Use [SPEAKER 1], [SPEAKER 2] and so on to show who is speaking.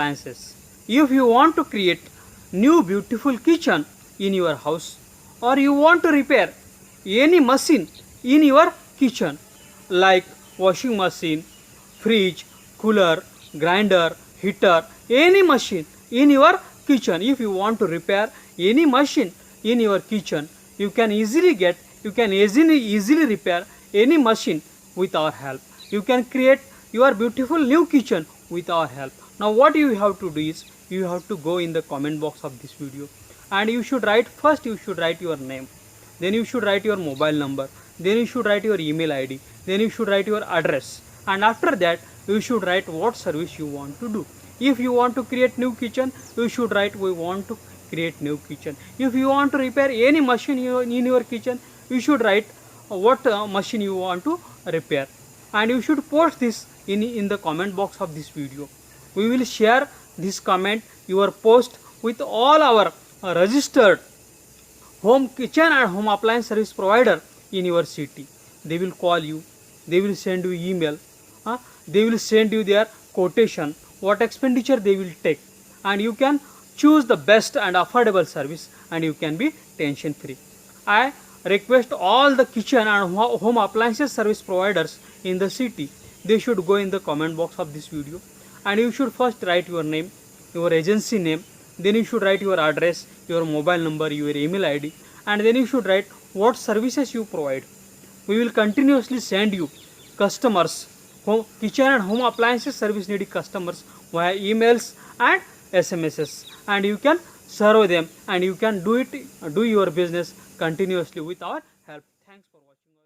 [SPEAKER 1] appliances. If you want to create new beautiful kitchen in your house, or you want to repair any machine in your kitchen like washing machine, fridge, cooler, grinder, heater, any machine in your kitchen, if you want to repair any machine in your kitchen, you can easily repair any machine with our help. You can create your beautiful new kitchen with our help. Now what you have to do is, you have to go in the comment box of this video, and you should write your name, then you should write your mobile number, then you should write your email ID, then you should write your address, and after that you should write what service you want to do. If you want to create new kitchen, you should write we want to create new kitchen. If you want to repair any machine in your kitchen, you should write what machine you want to repair, and you should post this in the comment box of this video. We will share this comment, your post, with all our registered home kitchen and home appliance service provider in your city. They will call you, they will send you email, they will send you their quotation, what expenditure they will take, and you can choose the best and affordable service, and you can be tension free. I request all the kitchen and home appliances service providers in the city, they should go in the comment box of this video, and you should first write your name, your agency name, then you should write your address, your mobile number, your email ID, and then you should write what services you provide. We will continuously send you customers, kitchen and home appliances service needy customers via emails and SMSs, and you can serve them, and you can do your business continuously with our help. Thanks for watching.